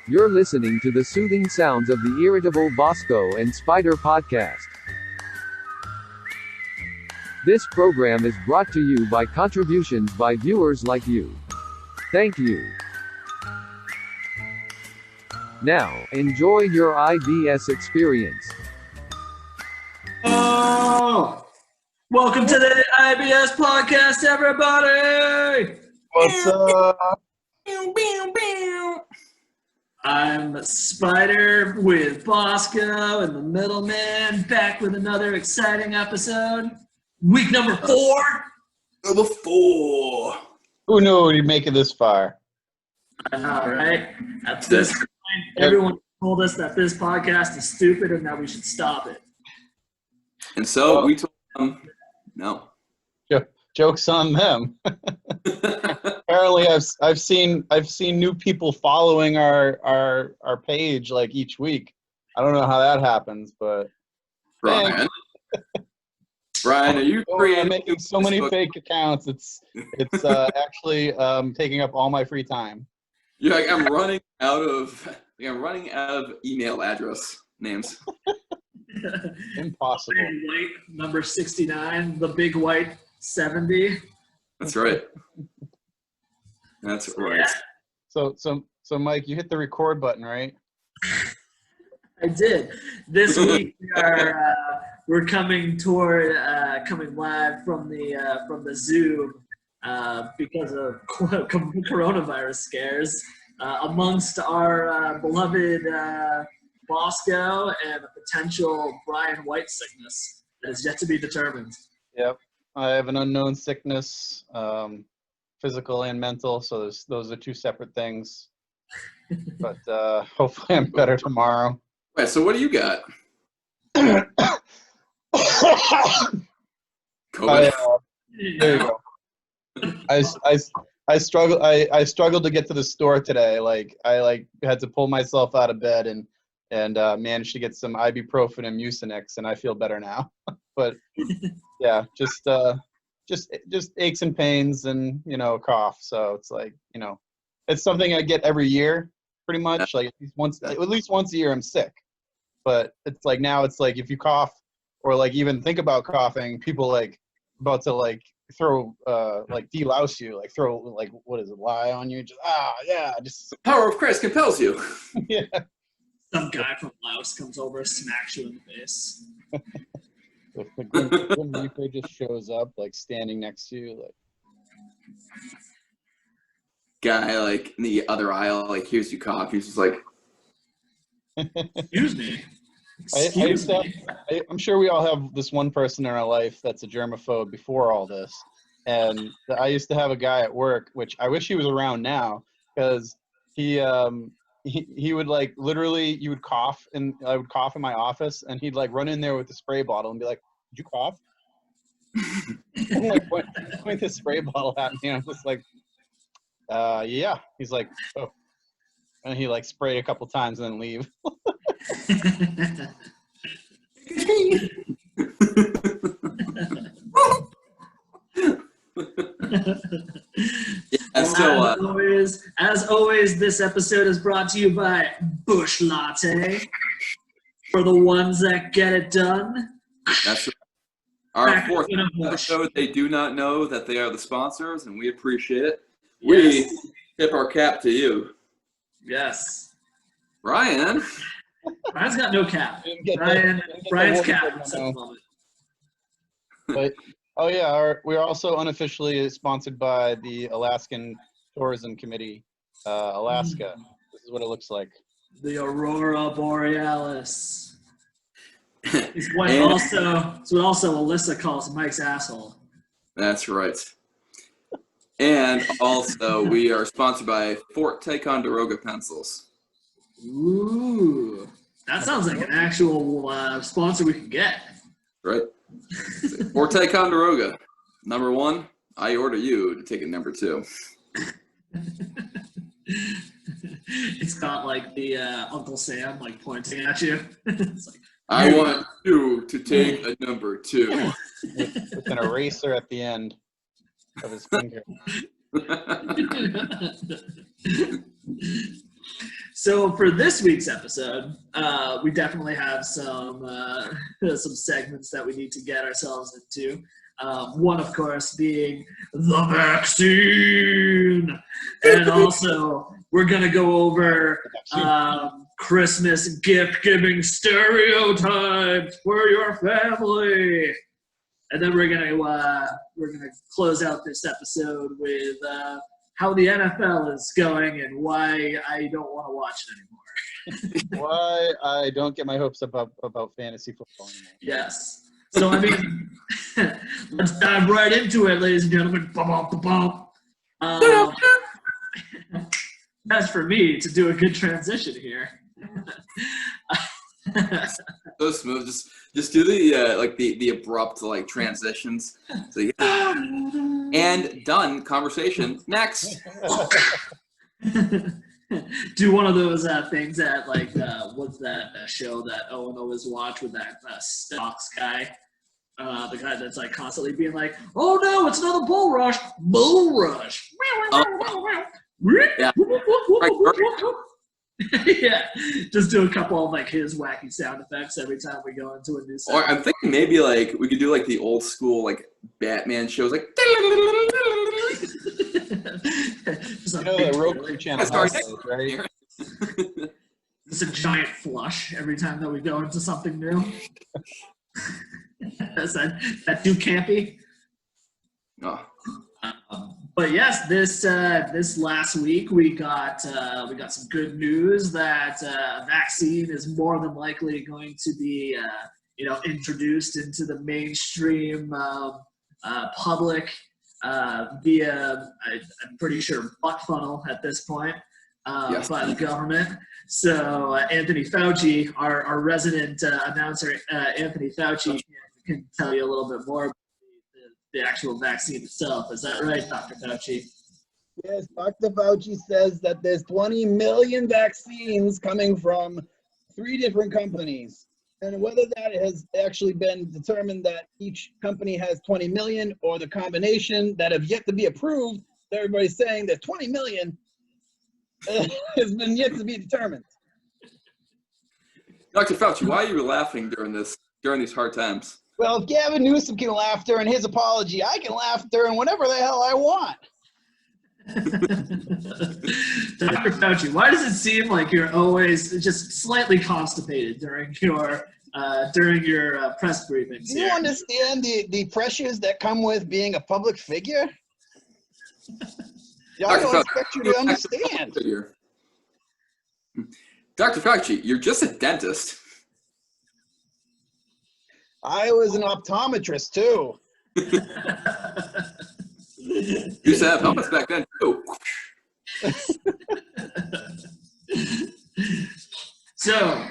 You're listening to the soothing sounds of the irritable Bosco and Spider podcast. This program is brought to you by contributions by viewers like you. Thank you. Now, enjoy your IBS experience. Oh, welcome to the IBS podcast, everybody. What's up? I'm Spider with Bosco and the middleman, back with another exciting episode. Week number 4. Number 4. Who knew we'd make it this far? I know, right? At this point, everyone told us that this podcast is stupid and that we should stop it. And so we told them, no. Joke's on them. Apparently, I've seen new people following our page like each week. I don't know how that happens, but Brian, are you I'm making so many fake accounts? It's actually taking up all my free time. Yeah, like I'm running out of email address names. Impossible. Big white number 69, the big white 70. That's right. That's right. So Mike, you hit the record button, right? I did. This week we're coming live from the zoo because of coronavirus scares amongst our beloved Bosco and a potential Brian White sickness that is yet to be determined. Yep, I have an unknown sickness, physical and mental. So those are two separate things. But hopefully, I'm better tomorrow. Right. So what do you got? COVID. There you go. I struggled to get to the store today. I had to pull myself out of bed and managed to get some ibuprofen and Mucinex, and I feel better now. But yeah, just aches and pains and cough. So it's it's something I get every year, pretty much. Like at least once a year, I'm sick. But it's now it's if you cough or even think about coughing, people about to throw delouse you, throw what is it, lie on you, just Power of Christ compels you. Yeah. Some guy from Laos comes over, smacks you in the face. The Grim Reaper just shows up, standing next to you, Guy in the other aisle, hears you cough. He's just Excuse me. Excuse me. I'm sure we all have this one person in our life that's a germaphobe before all this. And I used to have a guy at work, which I wish he was around now, because he would literally, you would cough, and I would cough in my office, and he'd run in there with the spray bottle and be like, "Did you cough?" And point the spray bottle at me, and I'm just yeah. He's like, "Oh," and he spray a couple times and then leave. And so, as always, this episode is brought to you by Bush Latte. For the ones that get it done. That's right. Our fourth episode, they do not know that they are the sponsors, and we appreciate it. Yes. We tip our cap to you. Yes. Brian's got no cap. Brian's cap is at the moment. But we're also unofficially sponsored by the Alaskan Tourism Committee, Alaska. This is what it looks like. The Aurora Borealis. It's what also Alyssa calls Mike's asshole. That's right. And also, we are sponsored by Fort Ticonderoga pencils. Ooh, that sounds like an actual sponsor we could get. Right. Fort Ticonderoga, number 1. I order you to take it number 2. It's got the Uncle Sam pointing at you. It's I want you to take a number 2. With an eraser at the end of his finger. So for this week's episode, we definitely have some segments that we need to get ourselves into. One, of course, being the vaccine. And also, we're going to go over Christmas gift-giving stereotypes for your family. And then we're gonna close out this episode with how the NFL is going and why I don't want to watch it anymore. Why I don't get my hopes up about fantasy football anymore. Yes. So I mean, let's dive right into it, ladies and gentlemen. That's for me to do a good transition here. So smooth. Just do the abrupt transitions. So yeah. And done. Conversation next. Do one of those things that what's that show that Owen always watch with that stocks guy, the guy that's constantly being like, "Oh no, it's another bull rush, bull rush." Yeah. Yeah, just do a couple of his wacky sound effects every time we go into a new Or segment. I'm thinking maybe we could do the old school Batman shows Just a big The Roku channel has those, right? It's a giant flush every time that we go into something new. Is that too campy? Oh. But yes, this last week we got some good news that a vaccine is more than likely going to be introduced into the mainstream public via I'm pretty sure butt funnel at this point Yes. by the government. So Anthony Fauci, our resident announcer, Anthony Fauci can tell you a little bit more about the actual vaccine itself. Is that right, Dr. Fauci? Yes, Dr. Fauci says that there's 20 million vaccines coming from 3 different companies. And whether that has actually been determined that each company has 20 million or the combination that have yet to be approved, everybody's saying that 20 million has been yet to be determined. Dr. Fauci, why are you laughing during these hard times? Well, if Gavin Newsom can laugh during his apology, I can laugh during whatever the hell I want. Dr. Fauci, why does it seem like you're always just slightly constipated during your press briefings? Do you understand the pressures that come with being a public figure? I don't expect you to understand. Dr. Fauci, you're just a dentist. I was an optometrist too. You used to have helmets back then too. So,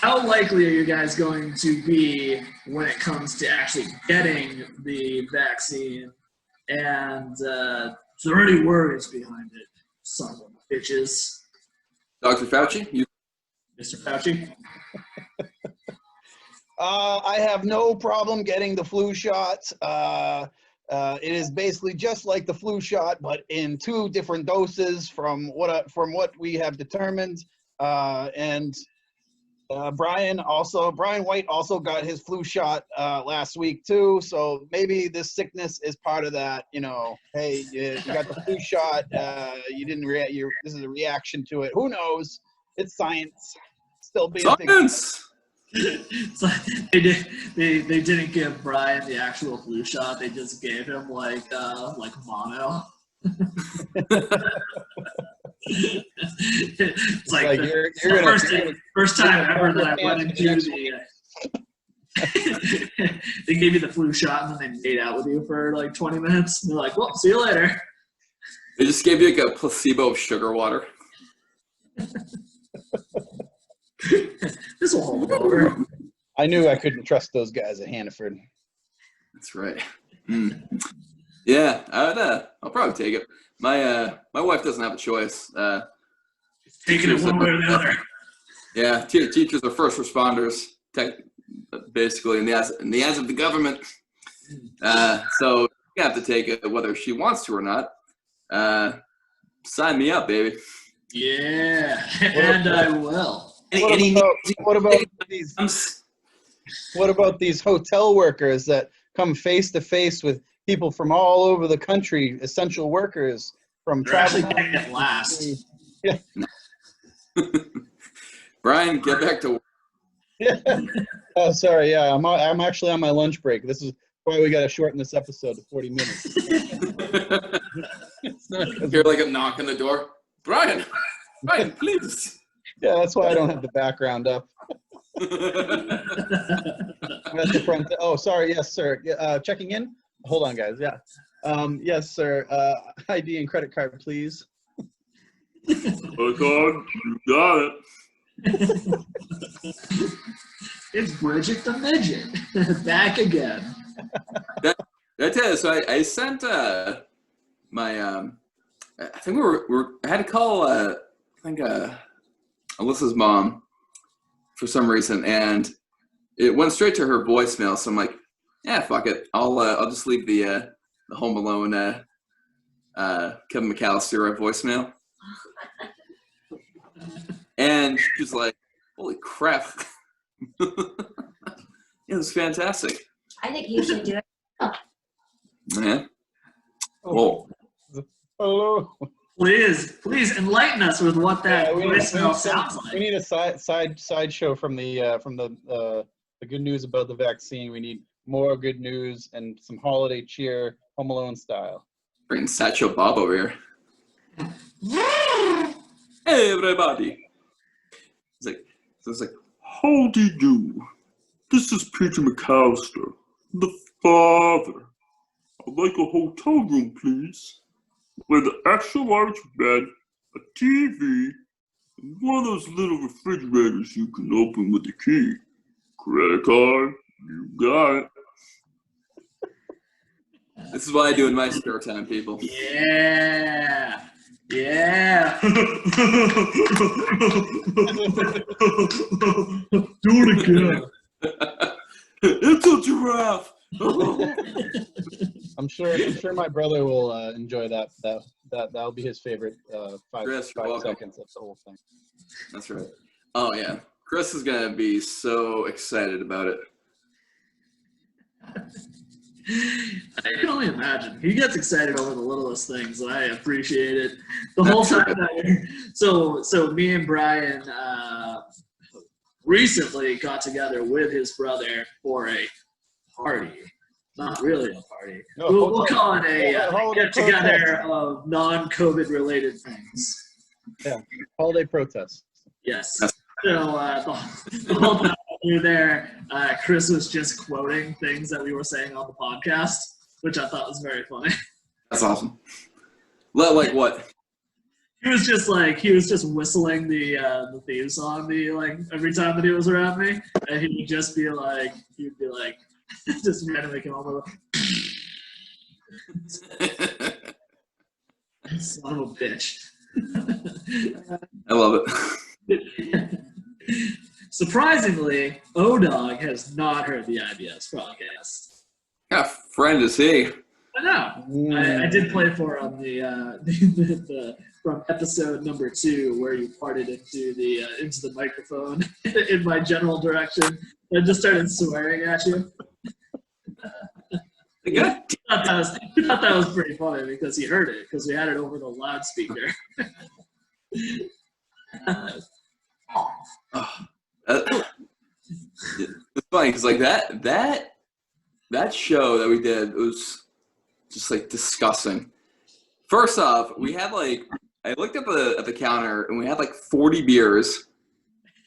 how likely are you guys going to be when it comes to actually getting the vaccine? And is there any worries behind it? Son of bitches. Dr. Fauci, Mr. Fauci? I have no problem getting the flu shot. It is basically just like the flu shot, but in 2 different doses from what we have determined. And Brian White also got his flu shot last week too. So maybe this sickness is part of that. Hey, you got the flu shot. You didn't react. This is a reaction to it. Who knows? It's science. Still being science. It's like they didn't give Brian the actual flu shot. They just gave him like mono. It's like the first time ever that I went into they gave you the flu shot and then they made out with you for 20 minutes. And they're like, well, see you later. They just gave you a placebo of sugar water. This will hold over. I knew I couldn't trust those guys at Hannaford. That's right. Yeah, I'll probably take it. My wife doesn't have a choice. Taking it one way or the other. Yeah, teachers are first responders, basically in the eyes of the government. So you have to take it whether she wants to or not. Sign me up, baby. Yeah, and I will. What about these hotel workers that come face to face with people from all over the country, essential workers from They're actually travel? getting it last. Yeah. Brian, get back to work. Oh, sorry. Yeah, I'm actually on my lunch break. This is why we got to shorten this episode to 40 minutes. It's not 'cause Hear like a knock on the door. Brian, please. Yeah, that's why I don't have the background up. I'm at the front. Oh, sorry. Yes, sir. Checking in. Hold on, guys. Yeah. Yes, sir. ID and credit card, please. Credit card, you got it. It's Bridget the Midget back again. That's it. So I sent my I think I had to call I think Alyssa's mom for some reason, and it went straight to her voicemail. So I'm like, yeah, fuck it. I'll just leave the Home Alone Kevin McAllister voicemail. And she's like, holy crap. It was fantastic. I think you should do it. Yeah. Whoa. Hello. Please enlighten us with what that voicemail sounds like. We need a side show from the good news about the vaccine. We need more good news and some holiday cheer, Home Alone style. Bringing Satchel Bob over here. Hey, everybody. It's like, how do you do? This is Peter McAllister, the father. I'd like a hotel room, please, with an extra large bed, a TV, and one of those little refrigerators you can open with a key. Credit card, you got it. This is what I do in my spare time, people. Yeah. Yeah. Do it again. It's a giraffe. I'm sure my brother will enjoy that. That'll be his favorite 5 seconds of the whole thing. That's right. Oh yeah, Chris is gonna be so excited about it. I can only imagine. He gets excited over the littlest things, and I appreciate it. The whole time so me and Brian recently got together with his brother for a party. Not really a party. No, we'll call it a get-together of non-COVID related things. Yeah, holiday protest. Yes. So the whole time we were there, Chris was just quoting things that we were saying on the podcast, which I thought was very funny. That's awesome. Like what? He was just whistling the theme song every time that he was around me, and he'd be like just randomly come over. Son of a bitch. I love it. Surprisingly, O-Dog has not heard the IBS podcast. Yeah, friend is he? I know. I did play for him the from episode number 2 where you farted into the microphone in my general direction and just started swearing at you. He thought that was pretty funny because he heard it because we had it over the loudspeaker. It's funny because that show that we did was just disgusting. First off, we had I looked up at the counter and we had 40 beers,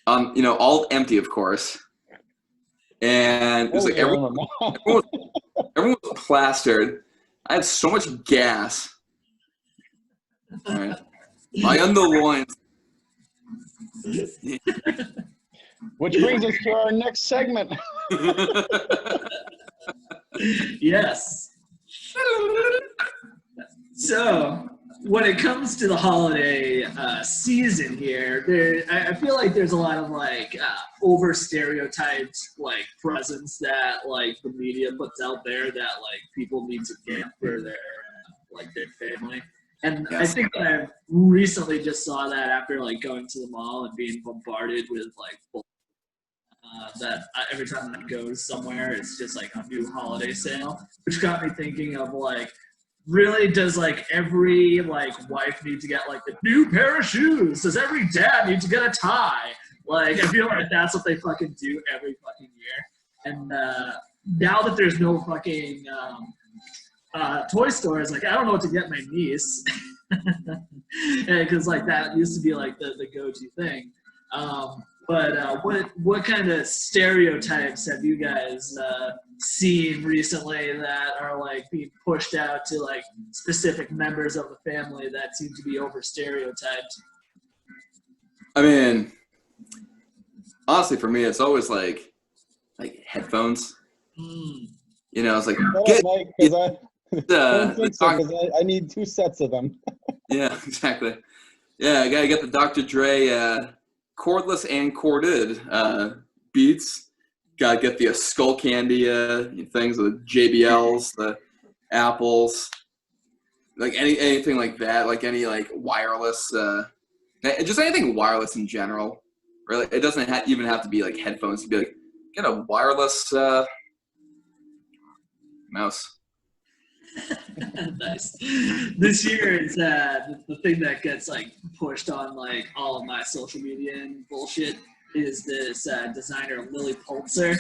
all empty, of course. And it was everyone was plastered. I had so much gas. All right. My underloins. Which brings us to our next segment. Yes. So, when it comes to the holiday season here, I feel like there's a lot of over stereotyped presents that the media puts out there that people need to get for their their family. And I Yes. think that I recently just saw that after like going to the mall and being bombarded with like every time I go somewhere, it's just like a new holiday sale, which got me thinking of like, really, does like every like wife need to get like the new pair of shoes? Does every dad need to get a tie? Like, I feel like that's what they fucking do every fucking year. And now that there's no fucking toy stores, like I don't know what to get my niece, because like that used to be like the go-to thing. But what kind of stereotypes have you guys seen recently that are like being pushed out to like specific members of the family that seem to be over stereotyped? I mean, honestly, for me, it's always like headphones. Mm. You know, it's like Get, Mike, because I don't the think so, doc- 'cause I need 2 sets of them. yeah, exactly. Yeah, I gotta get the Dr. Dre cordless and corded beats. Gotta get the Skull Candy things, the JBLs, the Apples, like anything like that, like any like wireless, just anything wireless in general. Really, it doesn't even have to be like headphones. It'd be like get a wireless mouse. Nice. This year is the thing that gets like pushed on like all of my social media and bullshit is this designer Lily Pulitzer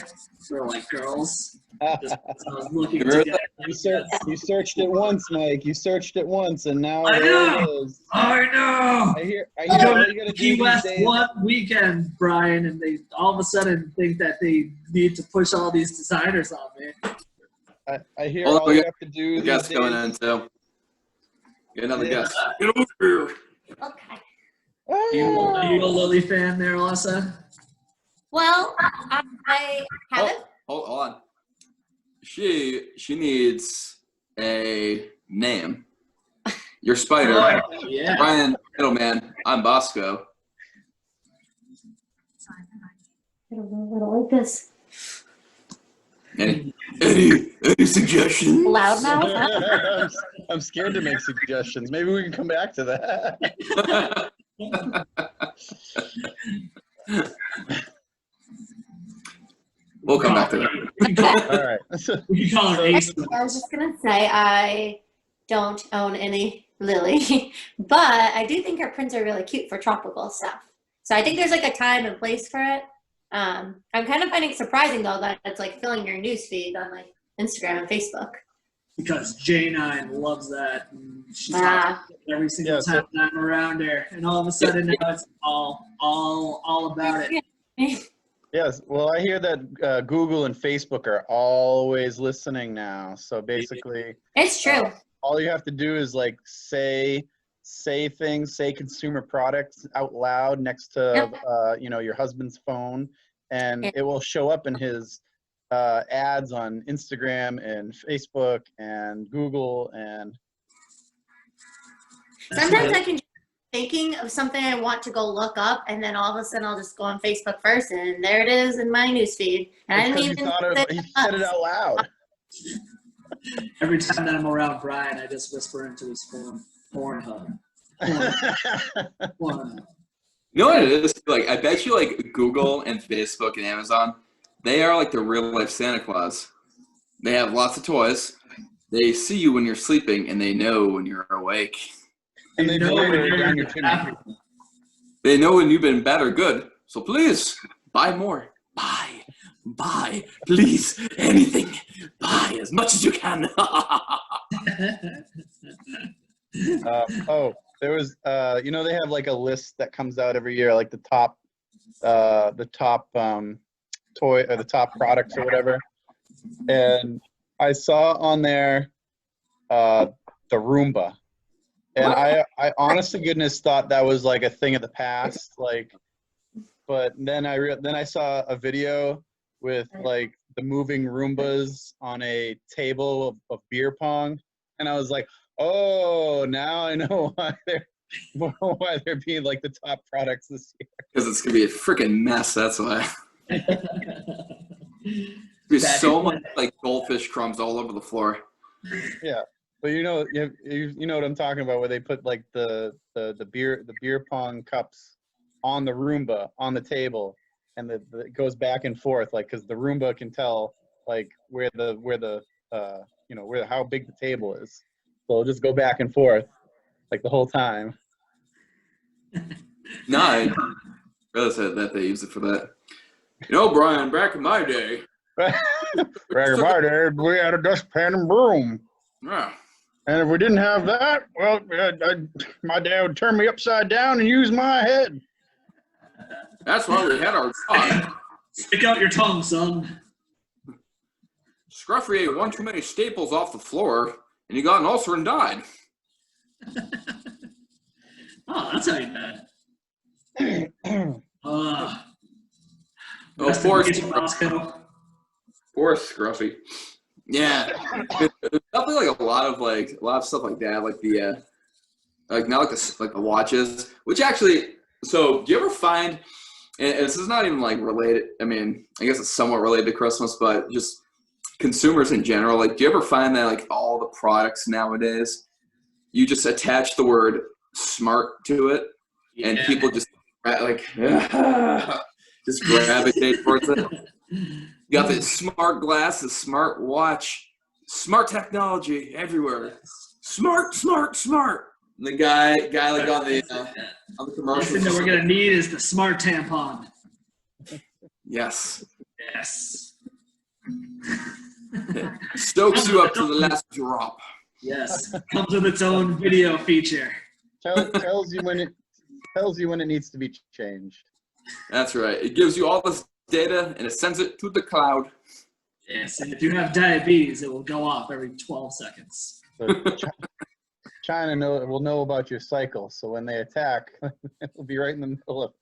for like girls. Just, I was looking to get. You searched it once, Mike. You searched it once, and now I there know. it is. I know. I hear You all go you to gotta Key do these West days. one weekend, Brian, and they all of a sudden think that they need to push all these designers on me. I hear Oh, all we you got have to do The these guest days. coming in too. Get another Yeah. guest. Get over here. Okay. Are you a Lily fan there, Alyssa? Well, I haven't. Hold on. She needs a name. You're Spider. Oh, yeah. Brian Middleman. I'm Bosco. I don't like this. Any suggestions? Loudmouth? I'm scared to make suggestions. Maybe we can come back to that. We'll come back to that. All right. We can call her Ace. I was just going to say, I don't own any Lily, but I do think her prints are really cute for tropical stuff. So I think there's like a time and place for it. I'm kind of finding it surprising, though, that it's like filling your newsfeed on like Instagram and Facebook. Because J9 loves that. And she talks Ah. about it every single Yeah, so- time I'm around her. And all of a sudden now it's all about it. Yes. Well, I hear that Google and Facebook are always listening now. So basically, It's true. all you have to do is like say things, say consumer products out loud next to your husband's phone, and it will show up in his ads on Instagram and Facebook and Google. And Sometimes I can just be thinking of something I want to go look up, and then all of a sudden I'll just go on Facebook first, and there it is in my newsfeed. And I didn't even he said it out loud. Every time that I'm around Brian, I just whisper into his phone, Pornhub. Pornhub. You know what it is? Like, I bet you, like, Google and Facebook and Amazon, they are like the real life Santa Claus. They have lots of toys. They see you when you're sleeping, and they know when you're awake. And they know deliver when it you're down your chimney. They know when you've been bad or good. So please, buy more. Buy. Please, anything. Buy as much as you can. There was, they have like a list that comes out every year, like the top toy or the top products or whatever. And I saw on there the Roomba, and I honest to goodness thought that was like a thing of the past, like. But then I saw a video with like the moving Roombas on a table of beer pong, and I was like, oh, now I know why they're being like the top products this year. Because it's going to be a freaking mess, that's why. There's so much like goldfish crumbs all over the floor. Yeah. But you know what I'm talking about, where they put like the beer pong cups on the Roomba on the table, and it goes back and forth, like, because the Roomba can tell like where the how big the table is, so it'll just go back and forth like the whole time. No, I realized that they use it for that. You know, Brian, back in my day. Back in my day, we had a dustpan and broom. Yeah. And if we didn't have that, well, my dad would turn me upside down and use my head. That's why we had our dog. Stick out your tongue, son. Scruffy ate one too many staples off the floor, and he got an ulcer and died. Oh, that's how you died. Oh, Rest in poor peace, Scruffy. Roscoe. Poor Scruffy. Yeah, there's definitely like a lot of stuff like that, like the not like the watches, which actually. So, do you ever find? And this is not even like related. I mean, I guess it's somewhat related to Christmas, but just consumers in general. Like, do you ever find that like all the products nowadays, you just attach the word "smart" to it, and people just like just gravitate towards it. You got the smart glasses, smart watch, smart technology everywhere. Smart, smart, smart. And the guy like on the The commercial. thing that we're gonna need is the smart tampon. Yes. Yes. Stokes you up to the last drop. Yes. Comes with its own video feature. Tells you when it needs to be changed. That's right. It gives you all this data and it sends it to the cloud. Yes, and if you have diabetes, it will go off every 12 seconds. So China will know about your cycle, so when they attack, it will be right in the middle of.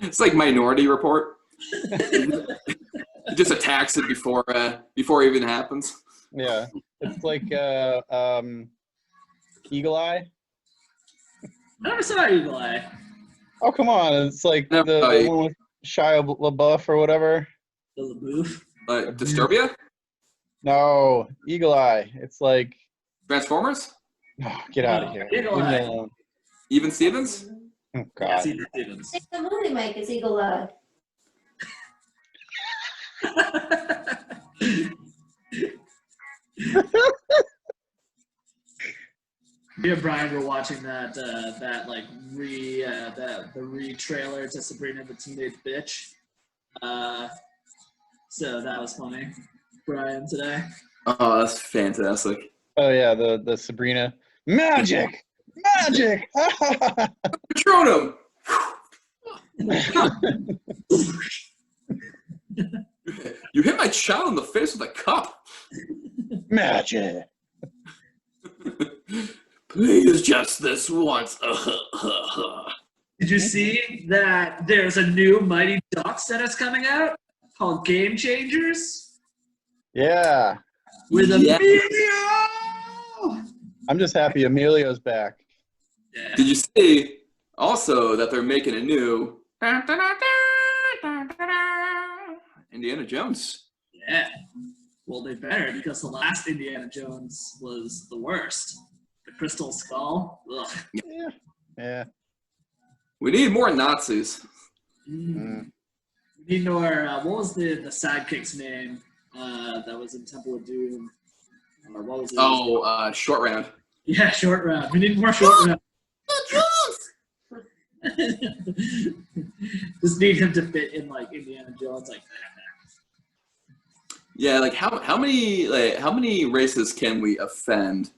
It's like Minority Report. It just attacks it before it even happens. Yeah, it's like Eagle Eye. I never saw Eagle Eye. Oh, come on! It's like Never the saw it. one with Shia LaBeouf or whatever. The LaBeouf. Disturbia? No, Eagle Eye. It's like, Transformers? oh, get out of here. Eagle Leave me Eye. alone. Even Stevens? Oh, Yeah, God. Steven Stevens. It's the movie, Mike. It's Eagle Eye. Me and Brian were watching the re-trailer to Sabrina the Teenage Bitch. So that was funny. Brian today. Oh, that's fantastic. Oh yeah, the Sabrina magic. Patronum! You hit my child in the face with a cup. Magic. Please, just this once. Did you see that there's a new Mighty Ducks that is coming out called Game Changers? Yeah, With Yeah. Emilio! I'm just happy Emilio's back. Yeah. Did you see also that they're making a new Indiana Jones? Yeah. Well, they better, because the last Indiana Jones was the worst. The Crystal Skull. Ugh. Yeah. We need more Nazis. Mm. We need more. What was the sidekick's name that was in Temple of Doom? What was it? Oh, Short Round. Yeah, Short Round. We need more Short Round. Just need him to fit in like Indiana Jones, like Yeah, like how many races can we offend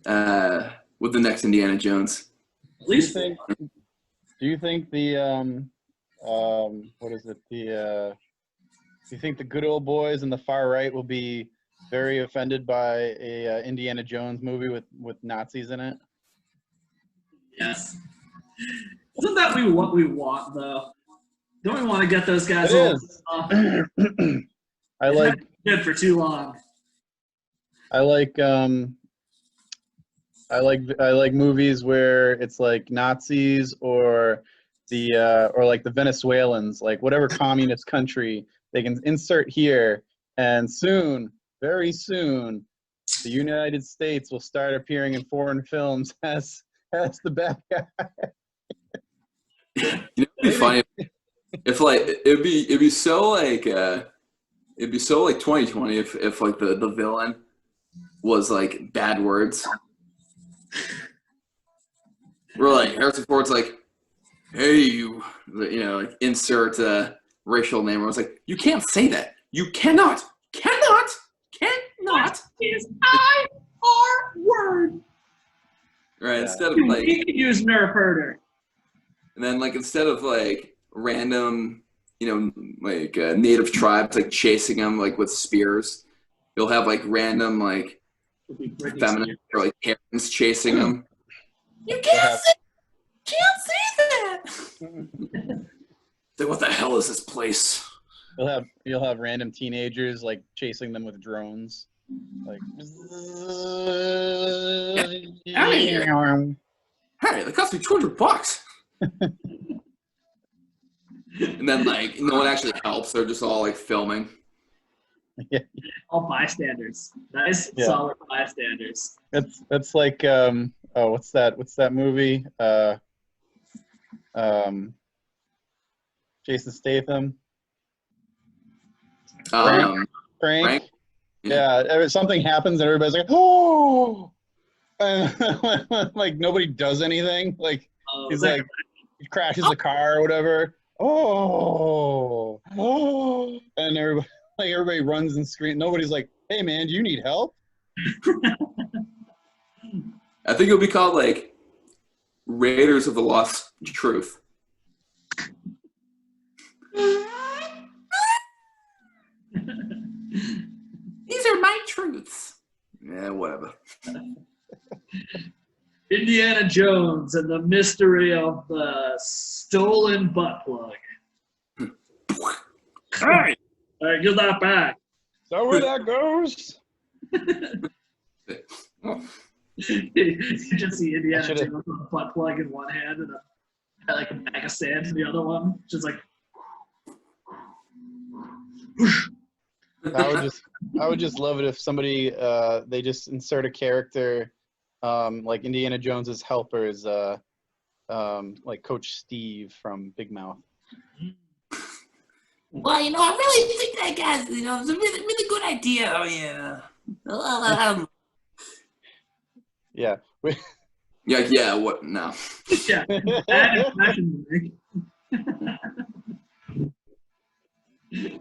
with the next Indiana Jones? at least Do you think the what is it, do you think the good old boys and the far right will be very offended by a Indiana Jones movie with Nazis in it? yes. Isn't that what we want though? Don't we want to get those guys It all is. off? I like Good for too long. I like movies where it's like Nazis or like the Venezuelans, like whatever communist country they can insert here, and soon, very soon, The United States will start appearing in foreign films as the bad guy. You know, it'd be funny if like it'd be so like 2020 if like the villain was like bad words. We're like Harrison Ford's like, hey you know, like insert racial name. I was like, you can't say that. You cannot. Is I-R word. Right. Yeah. Instead of like, You can use nerf herder. and then like instead of like random, you know, like native tribes like chasing them like with spears, you'll have like random like Would be Britney feminine Spears. or like Karens chasing them. You can't say that. Then what the hell is this place? You'll have random teenagers like chasing them with drones. Like Out of here. Hey, that cost me $200. And then like no one actually helps. They're just all like filming. All bystanders. Nice, Yeah. solid bystanders. That's like what's that movie? Jason Statham. Frank. Frank? Yeah, something happens and everybody's like, oh, and like nobody does anything. Like he's like, he crashes a car or whatever. Oh, and everybody runs and screams. Nobody's like, hey man, do you need help? I think it'll be called like Raiders of the Lost Truth. These are my truths. Yeah, whatever. Indiana Jones and the mystery of the stolen butt plug. Hey! All right, get that back. So where that goes? You just see Indiana I should've- Jones with a butt plug in one hand and like a bag of sand in the other one. Just like, I would just love it if somebody they just insert a character like Indiana Jones's helper is like Coach Steve from Big Mouth. Well, you know, I really think that guy's, you know, it's a really, really good idea. Oh, yeah. Yeah. Yeah, what? No. yeah, bad impression to make.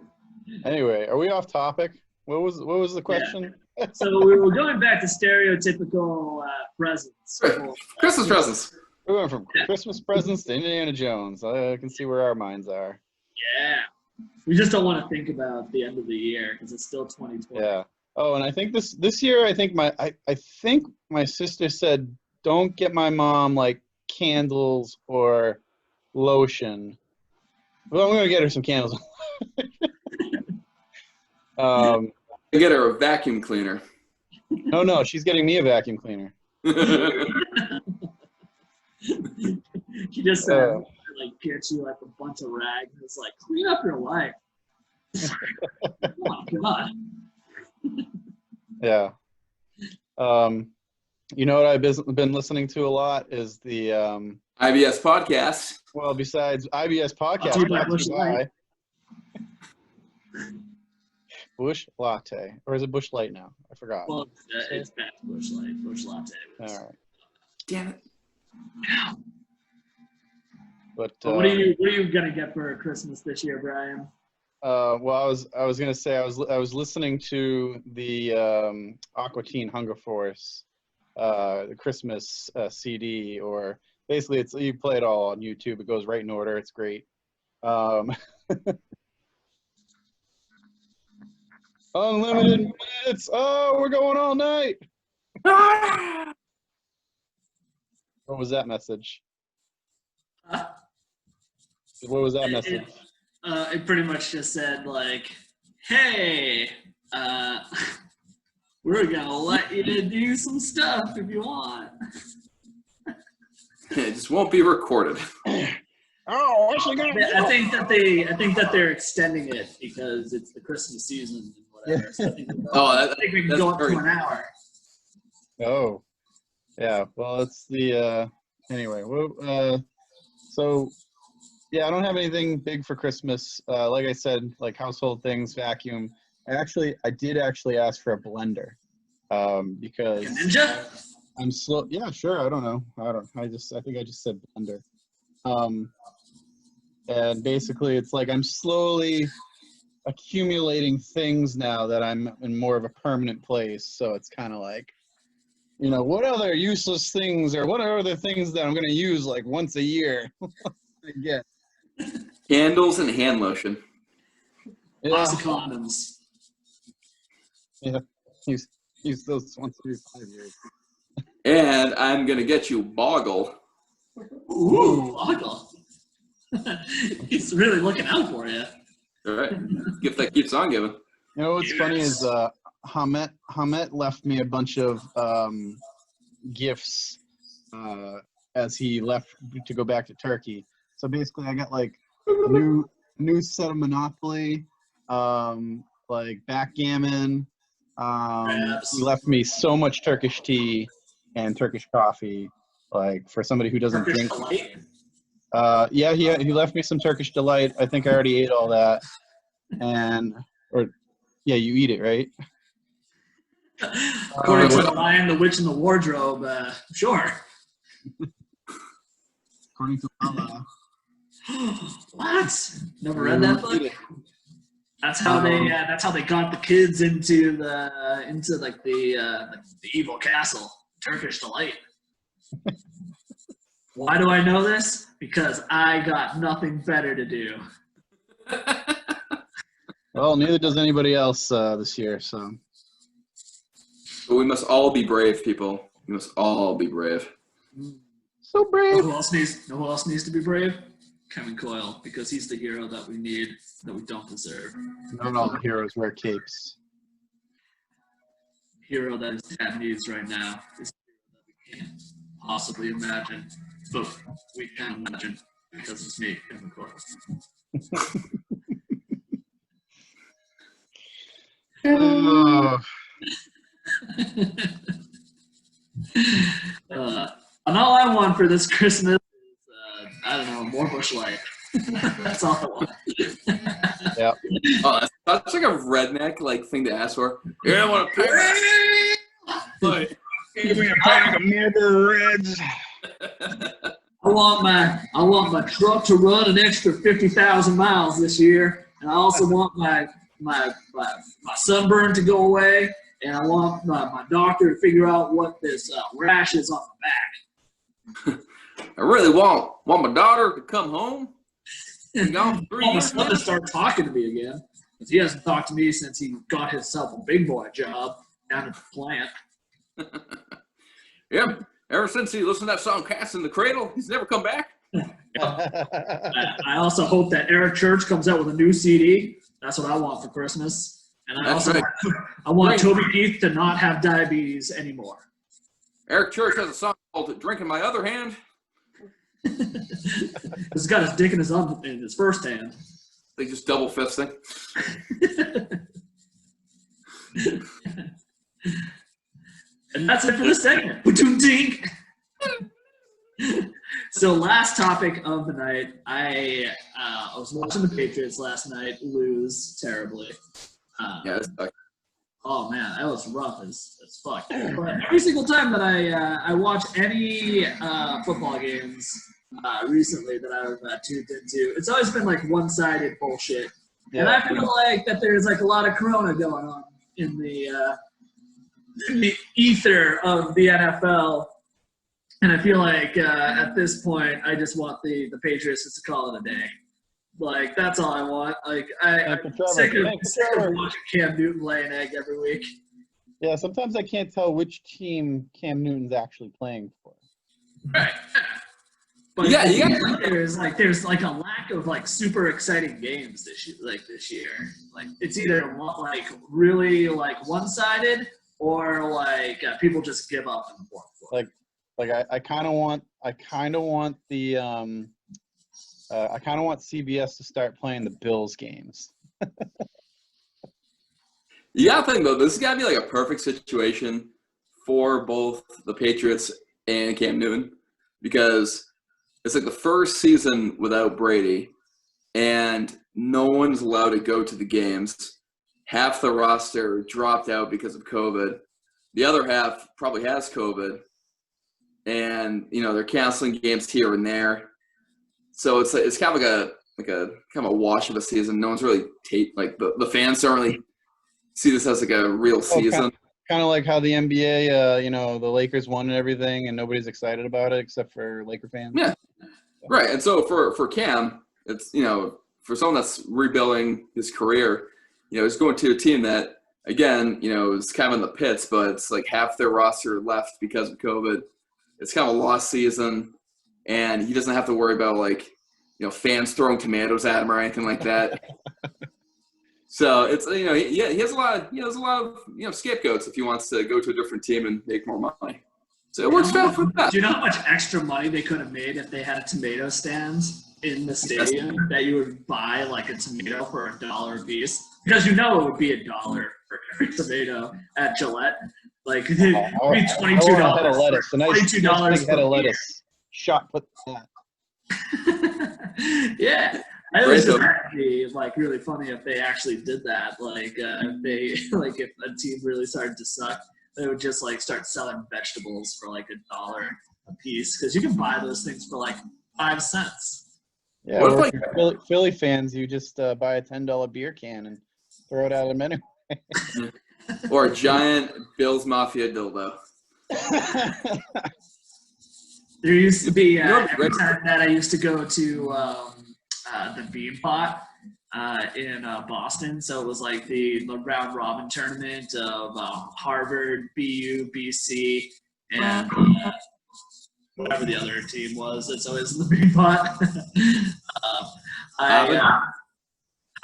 Anyway, are we off topic? What was the question? So we were going back to stereotypical presents. Christmas presents. We went from Christmas presents to Indiana Jones. I can see where our minds are. Yeah. We just don't want to think about the end of the year because it's still 2020. Yeah. Oh, and I think this year, I think my sister said, don't get my mom like candles or lotion. Well, I'm gonna get her some candles. I get her a vacuum cleaner. No, she's getting me a vacuum cleaner. She just like gets you like a bunch of rags and it's like, clean up your life. Oh my god. Yeah. You know what I've been listening to a lot is the IBS podcast. well, besides IBS podcast, Brought to you by brought to Busch you Light. by Busch Latte, or is it Busch Light now? I forgot. Well, it's back to Busch Light. Busch Latte. All right, Damn it. but What are you gonna get for Christmas this year, Brian? well, I was gonna say I was listening to the Aqua Teen Hunger Force, the Christmas CD, or basically it's you play it all on YouTube. It goes right in order. It's great. Unlimited minutes. Oh, we're going all night. What was that message? What was that message? It pretty much just said like, "Hey, we're gonna let you do some stuff if you want." It just won't be recorded. Oh, what's she gonna do? I think that they're extending it because it's the Christmas season and whatever. there. So Oh, I think we can that's go up to very- an hour. Oh, yeah. Well, it's the anyway. Well, so yeah, I don't have anything big for Christmas. Like I said, like household things, vacuum. I did actually ask for a blender, because Like a ninja? I'm slow. Yeah, sure. I don't know. I think I just said blender. And basically, it's like I'm slowly accumulating things now that I'm in more of a permanent place. So it's kind of like, what other useless things or what are other things that I'm going to use like once a year? I get. Candles and hand lotion. Yeah, Lots of condoms. yeah. Use those once every 5 years. And I'm going to get you Boggle. Ooh, Boggle. He's really looking out for you. All right. Gift that keeps on giving. What's funny is Hamet left me a bunch of gifts as he left to go back to Turkey. So basically, I got like a new set of Monopoly, like backgammon. He left me so much Turkish tea and Turkish coffee, like for somebody who doesn't Turkish drink. delight. Yeah, he left me some Turkish delight. I think I already ate all that. Yeah, you eat it, right? According to The Lion, the Witch, and the Wardrobe, sure. According to Allah. What? Never read that book. Eat it. That's how they got the kids into the evil castle, Turkish delight. Why do I know this? Because I got nothing better to do. Well, neither does anybody else this year. So. But we must all be brave, people. We must all be brave. So Know brave. who else needs to be brave? Kevin Coyle, because he's the hero that we need, that we don't deserve. Not all heroes wear capes. Hero that his dad needs right now is a hero that we can't possibly imagine, but we can imagine because it's me, Kevin Coyle. Oh, And all I want for this Christmas is, I don't know, more Bush Light. That's all I want. yeah. Oh, that's like a redneck thing to ask for. You don't want to pay. Like, Give me a pack of Marlboro Reds. I want my truck to run an extra 50,000 miles this year, and I also want my sunburn to go away, and I want my doctor to figure out what this rash is on my back. I really want my daughter to come home. Been gone for 3 I want my years son now. to start talking to me again, because he hasn't talked to me since he got himself a big boy job down at the plant. Yep. Ever since he listened to that song "Cats in the Cradle," he's never come back. I also hope that Eric Church comes out with a new CD. That's what I want for Christmas. And I That's also right. I want Toby Keith to not have diabetes anymore. Eric Church has a song called "Drinking My Other Hand." He's got his dick in his first hand. They just double fisting. And that's it for this segment. Ba-doom-dink. So last topic of the night, I was watching the Patriots last night lose terribly. Yeah, that's Oh man, that was rough as fuck. But every single time that I watch any football games recently that I've tuned into, it's always been like one-sided bullshit. And I feel like that there's like a lot of corona going on in the ether of the NFL. And I feel like at this point, I just want the Patriots just to call it a day. Like, that's all I want. Like, I'm sick of watching Cam Newton lay an egg every week. Yeah, sometimes I can't tell which team Cam Newton's actually playing for. Right. But Yeah, there's like a lack of like super exciting games this year. Like, it's either like really like one-sided or like people just give up in the fourth quarter. Like I kind of want CBS to start playing the Bills games. You gotta think though, this has gotta be like a perfect situation for both the Patriots and Cam Newton because it's like the first season without Brady, and no one's allowed to go to the games. Half the roster dropped out because of COVID. The other half probably has COVID, and they're canceling games here and there. So it's kind of like a kind of a wash of a season. No one's really like the fans don't really see this as like a real season. Kind of like how the NBA, the Lakers won and everything, and nobody's excited about it except for Laker fans. Yeah, right. And so for Cam, it's for someone that's rebuilding his career, he's going to a team that again, is kind of in the pits, but it's like half their roster left because of COVID. It's kind of a lost season, and he doesn't have to worry about like fans throwing tomatoes at him or anything like that. So it's he has a lot of scapegoats if he wants to go to a different team and make more money. So it works out for that. Do you know how much extra money they could have made if they had a tomato stand in the stadium that you would buy like a tomato for $1 a piece? Because it would be $1 for every tomato at Gillette. Like it'd be $22. A head of lettuce, a nice $22 big head of lettuce. Shot put that. Yeah. It was just be like really funny if they actually did that. Like if a team really started to suck, they would just like start selling vegetables for like $1 a piece because you can buy those things for like 5 cents. Yeah, or if you're Philly fans, you just buy a $10 beer can and throw it out of the menu. Or a giant Bills Mafia dildo. There used to be every time that I used to go to the Bean Pot in Boston. So it was like the round robin tournament of Harvard, BU, BC, and whatever the other team was. It's always in the Bean Pot.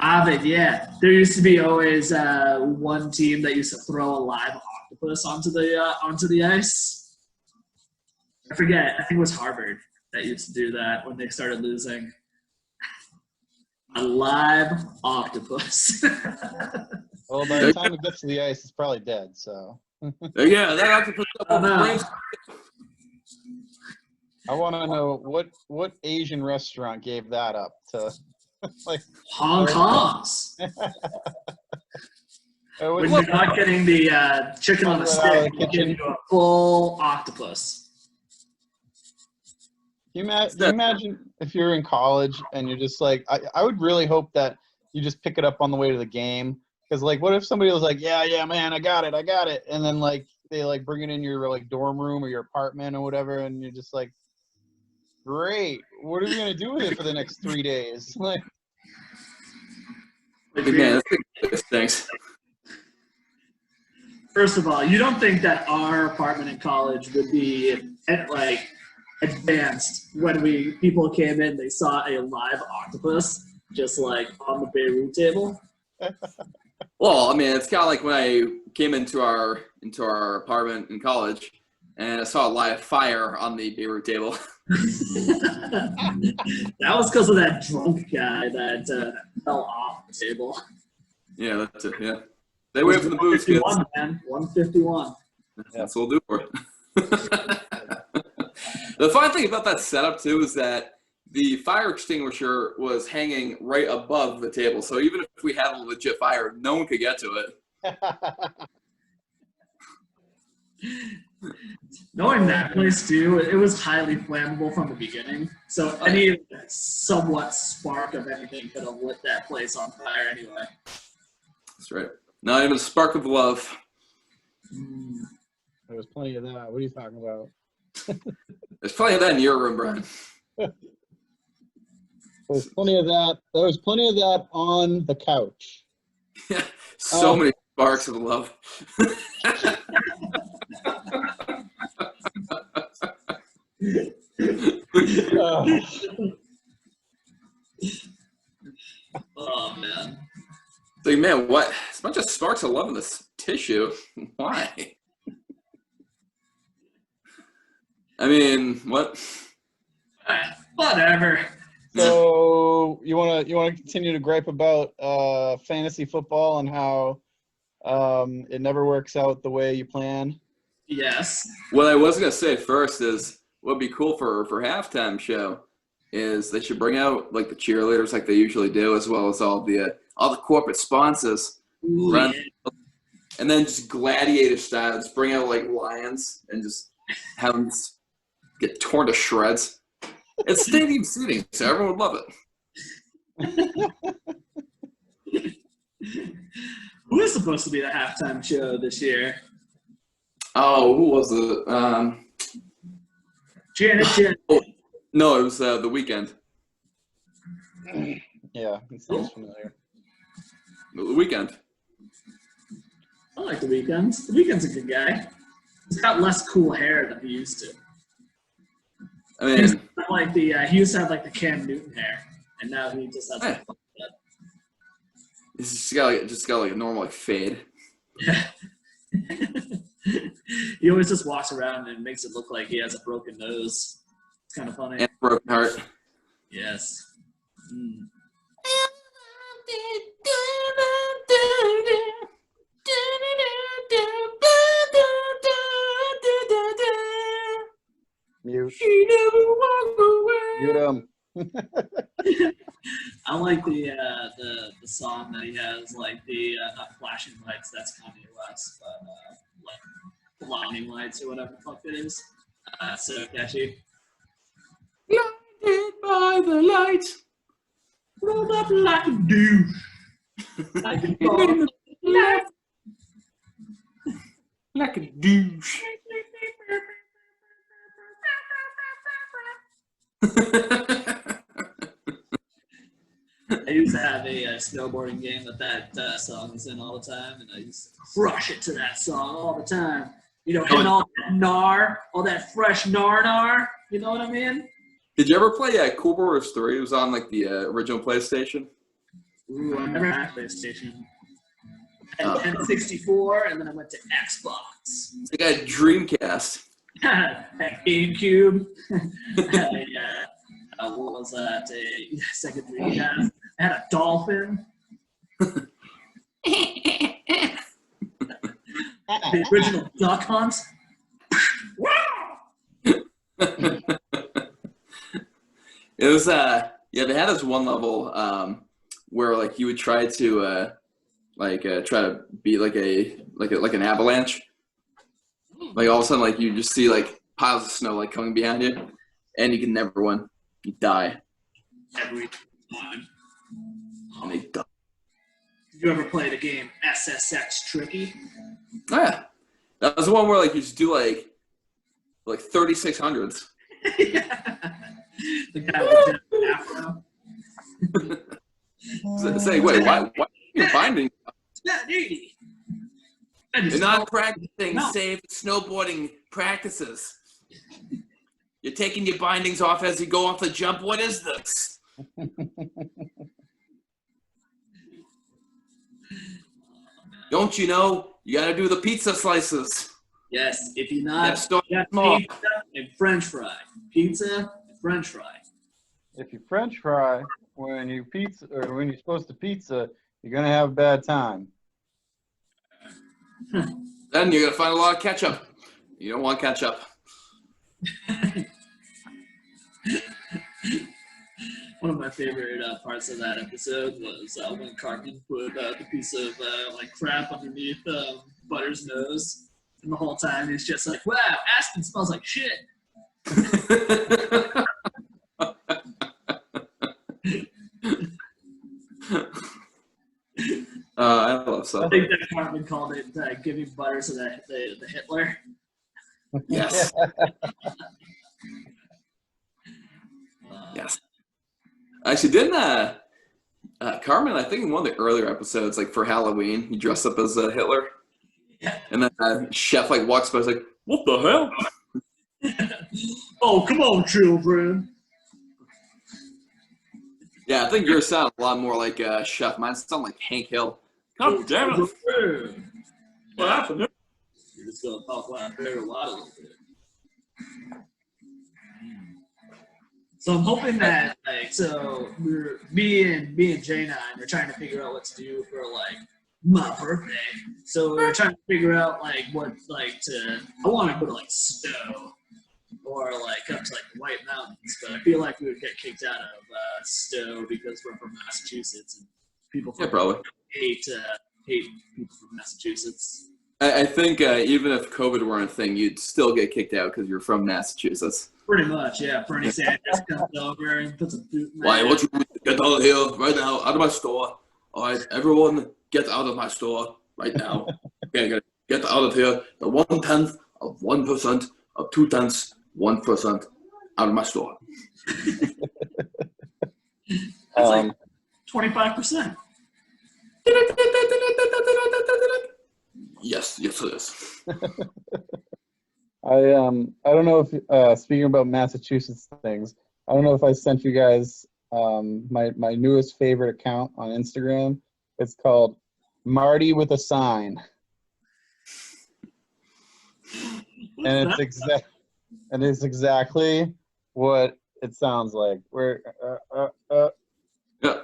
Ovid, yeah. There used to be always one team that used to throw a live octopus onto the ice. I forget. I think it was Harvard that used to do that when they started losing. A live octopus. Well, by the time it gets to the ice, it's probably dead. So. Yeah, that octopus. I want to know what Asian restaurant gave that up to, like Hong Kong's. When you're not getting the chicken on the stick, you're getting a full octopus. Can you imagine if you're in college and you're just like, I would really hope that you just pick it up on the way to the game. Because, like, what if somebody was like, yeah, man, I got it. And then, like, they, like, bring it in your, like, dorm room or your apartment or whatever, and you're just like, great. What are we going to do with it for the next 3 days? Like, man, thanks. First of all, you don't think that our apartment in college would be, like, advanced when people came in, they saw a live octopus just like on the Beirut table? Well, I mean, it's kind of like when I came into our apartment in college and I saw a live fire on the Beirut table. That was because of that drunk guy that fell off the table. Yeah, that's it. Yeah, they wait for the booze, kids. 151. That's what we'll do for it. The fun thing about that setup, too, is that the fire extinguisher was hanging right above the table. So even if we had a legit fire, no one could get to it. Knowing that place, too, it was highly flammable from the beginning. So any somewhat spark of anything could have lit that place on fire anyway. That's right. Not even a spark of love. There was plenty of that. What are you talking about? There's plenty of that in your room, Brian. There's plenty of that. There was plenty of that on the couch. Yeah, so many sparks of love. Oh, man. Like, man, what? It's a bunch of sparks of love in this tissue. Why? I mean, what? Whatever. So you wanna continue to gripe about fantasy football and how It never works out the way you plan. Yes. What I was gonna say first is what'd be cool for halftime show is they should bring out like the cheerleaders like they usually do, as well as all the corporate sponsors. Ooh, Run, yeah. and then just gladiator style, just bring out like lions and just have them get torn to shreds. It's stadium seating, so everyone would love it. Who is supposed to be the halftime show this year? Oh, who was it? Janet Jackson. No, it was The Weeknd. Yeah, it sounds familiar. The Weeknd. I like The Weeknd. The Weeknd's a good guy. He's got less cool hair than he used to. I He used mean, to have like he used to have like the Cam Newton hair, and now he just has like he's just got like a normal like fade. yeah. He always just walks around and makes it look like he has a broken nose. It's kind of funny. And broken heart. Yes. Mm. Mute. She never walked away. Mute him. I like the song that he has, like the not flashing lights. That's Kanye West, but like blinding lights or whatever the fuck it is. So catchy. Blinded by the lights. Rolled up like a douche. Like a dog. Like a douche. I used to have a snowboarding game that song was in all the time, and I used to crush it to that song all the time. You know, hitting all that gnar, all that fresh gnar. You know what I mean? Did you ever play Cool Borders 3? It was on like the original PlayStation. Ooh, I never had a PlayStation. I had N64, and then I went to Xbox. It's like a Dreamcast. At GameCube. What was that? A second Dreamcast. I had a dolphin. The original Duck Hunt. It was yeah, they had this one level where like you would try to try to beat like an avalanche. Like all of a sudden like you just see like piles of snow like coming behind you, and you can never win. You die. Every time. And they die. Did you ever play the game SSX Tricky? Oh, yeah. That was the one where like you just do like 3600s. The guy with the afro. Say, wait, why are you binding? Not 80. You're not practicing No. safe snowboarding practices. You're taking your bindings off as you go off the jump. What is this? Don't you know? You got to do the pizza slices. Yes, if you're You not, gotta start you got small. pizza and French fry. Pizza and French fry. If you French fry when you pizza or when you're supposed to pizza, you're gonna have a bad time. Then you're gonna find a lot of ketchup. You don't want ketchup. One of my favorite parts of that episode was when Cartman put the piece of like crap underneath Butter's nose, and the whole time he's just like, "Wow, Aspen smells like shit." I love I stuff. think that Cartman called it giving Butters to the Hitler. Yes. Yes. Actually, didn't Carmen, I think in one of the earlier episodes, like for Halloween, he dressed up as Hitler. Yeah. And then Chef like walks by, he's like, "What the hell?" Oh, come on, children. Yeah, I think yours sound a lot more like Chef. Mine sound like Hank Hill. God damn it! What happened? You're just gonna talk like a lot a little bit. So I'm hoping that me and Jay9 are trying to figure out what to do for like my birthday. So we were trying to figure out like what like to. I want to go to like Stowe or like up to like the White Mountains, but I feel like we would get kicked out of Stowe because we're from Massachusetts and people from probably. hate people from Massachusetts. I think even if COVID weren't a thing, you'd still get kicked out because you're from Massachusetts. Pretty much, yeah. Bernie Sanders comes over and puts a boot in my Why? head. What you get out of here right now? Out of my store. All right, everyone, get out of my store right now. Okay, get out of here. The 1/10 of 1% of 2/10 1% out of my store. That's like 25%. Yes, it is. I don't know if speaking about Massachusetts things, I don't know if I sent you guys my newest favorite account on Instagram. It's called Marty with a Sign, and it's exactly what it sounds like. We're Yeah.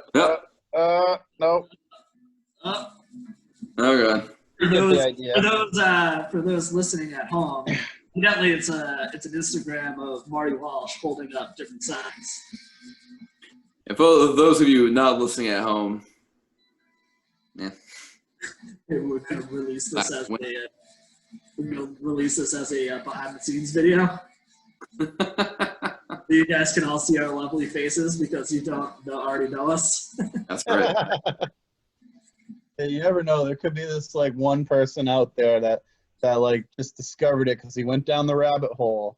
nope. Oh god. For those listening at home, evidently it's an Instagram of Marty Walsh holding up different signs. And for those of you not listening at home, yeah. We're gonna release this as a behind the scenes video. You guys can all see our lovely faces because you don't already know us. That's great. Hey, you never know. There could be this like one person out there that like just discovered it because he went down the rabbit hole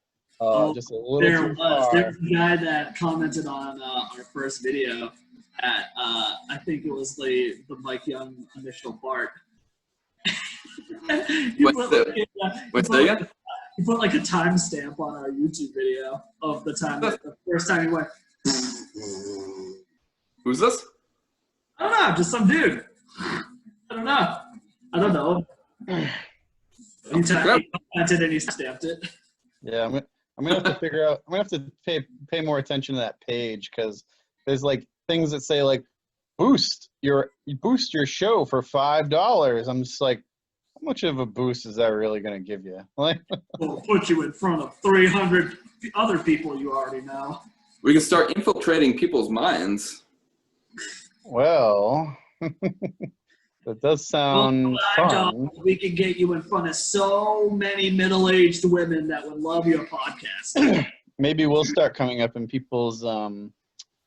just a little too far. There was a guy that commented on our first video at I think it was the Mike Young initial Bart. He put like a timestamp on our YouTube video of the time the first time he went. Who's this? I don't know, just some dude. I don't know. He commented and he stamped it. Yeah, I'm gonna have to figure out. I'm gonna have to pay more attention to that page because there's like things that say like boost your show for $5. I'm just like, how much of a boost is that really gonna give you? Like, We'll put you in front of 300 other people you already know. We can start infiltrating people's minds. well, that does sound fun. We can get you in front of so many middle-aged women that would love your podcast. Maybe we'll start coming up in people's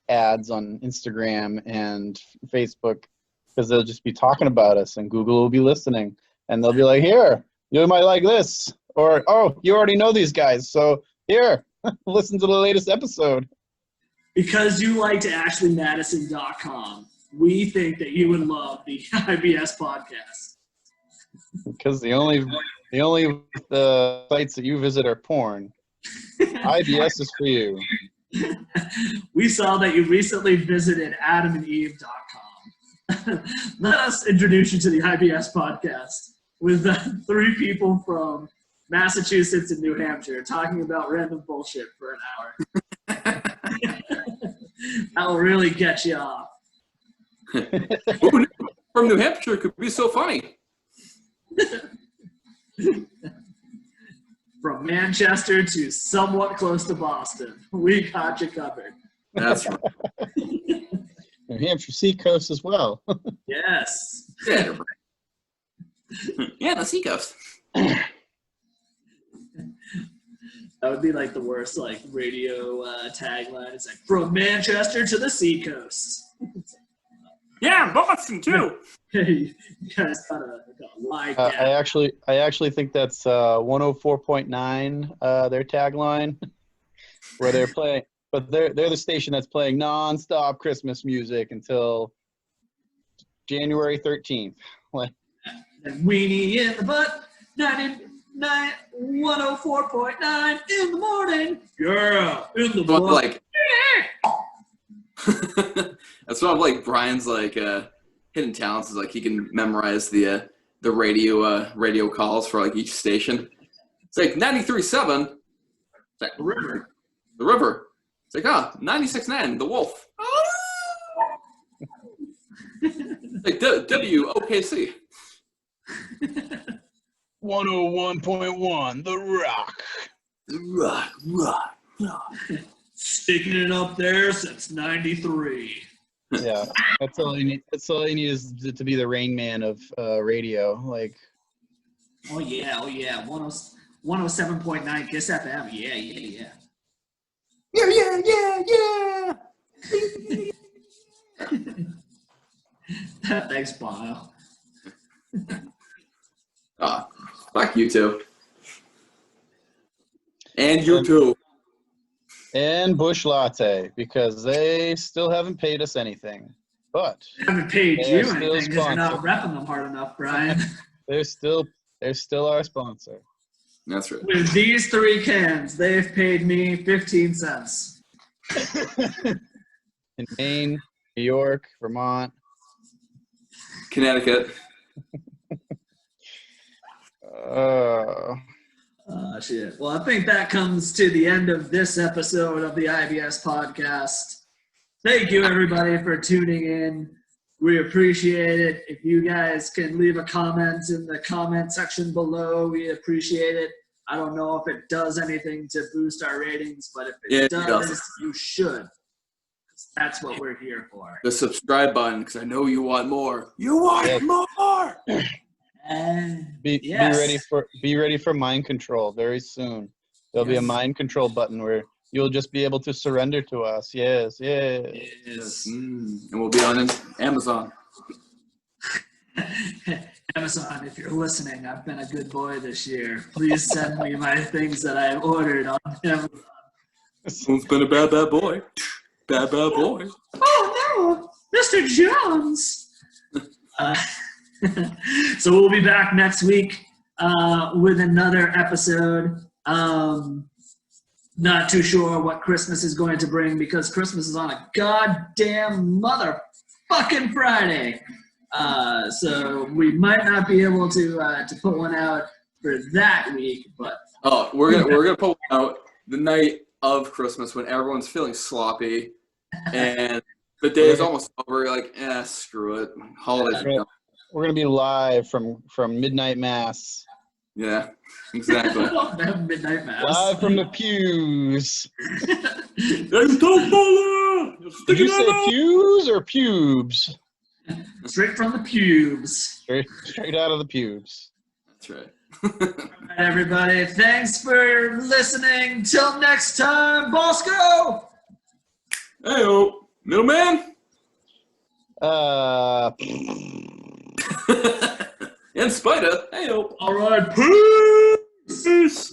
ads on Instagram and Facebook because they'll just be talking about us and Google will be listening and they'll be like, here, you might like this, or, oh, you already know these guys, so here, listen to the latest episode. Because you liked AshleyMadison.com, we think that you would love the IBS podcast. Because the only sites that you visit are porn. IBS is for you. We saw that you recently visited AdamandEve.com. Let us introduce you to the IBS podcast with 3 people from Massachusetts and New Hampshire talking about random bullshit for an hour. That will really get you off. Who knew from New Hampshire could be so funny? From Manchester to somewhat close to Boston, we got you covered. That's right. New Hampshire Seacoast as well. Yes. Yeah, right. Yeah, the Seacoast. That would be like the worst like radio tagline. It's like from Manchester to the Seacoast. Yeah, Boston too. You guys gotta lie down. I actually think that's 104.9 their tagline, where they're playing, but they're the station that's playing nonstop Christmas music until January 13th. Like, And weenie in the butt, 104.9 in the morning. Girl, in the butt. Like, that's what like Brian's like hidden talents is like he can memorize the radio calls for like each station. It's like 93.7. It's like The river. the river. It's like 96.9 the wolf. Like WOKC. 101.1, The Rock. Rock. Sticking it up there since '93. Yeah, that's all you need. That's all you need is to be the Rain Man of radio. Like, Oh yeah. 107.9 Kiss FM. Yeah. Yeah. Thanks, Bono. Fuck you too. And you too. and Bush Latte, because they still haven't paid us anything. But I haven't paid They you are still anything because you're not sponsored. repping them hard enough, Brian. they're still our sponsor. That's right. With these 3 cans, they've paid me 15 cents. In Maine, New York, Vermont. Connecticut. Shit. Well, I think that comes to the end of this episode of the IBS podcast. Thank you, everybody, for tuning in. We appreciate it. If you guys can leave a comment in the comment section below, we appreciate it. I don't know if it does anything to boost our ratings, but if it does, you should. That's what we're here for. The subscribe button, because I know you want more. You want more. Be ready for mind control very soon. There'll be a mind control button where you'll just be able to surrender to us. Yes. And we'll be on Amazon. Amazon, if you're listening, I've been a good boy this year. Please send me my things that I've ordered on Amazon. Someone's been a bad boy. Bad boy. Oh no, Mr. Jones. So we'll be back next week with another episode. Not too sure what Christmas is going to bring because Christmas is on a goddamn motherfucking Friday. So we might not be able to put one out for that week, but we're gonna put one out the night of Christmas when everyone's feeling sloppy and the day is almost over. You're like, screw it. Holidays are done. We're gonna be live from midnight mass. Yeah, exactly. Midnight Mass. Live from the pews. Did you say pews or pubes? Straight from the pubes. Straight out of the pubes. That's right. All right, everybody. Thanks for listening. Till next time, Bosco. Hey-o, middleman. And Spider. Hey-o. All right, peace.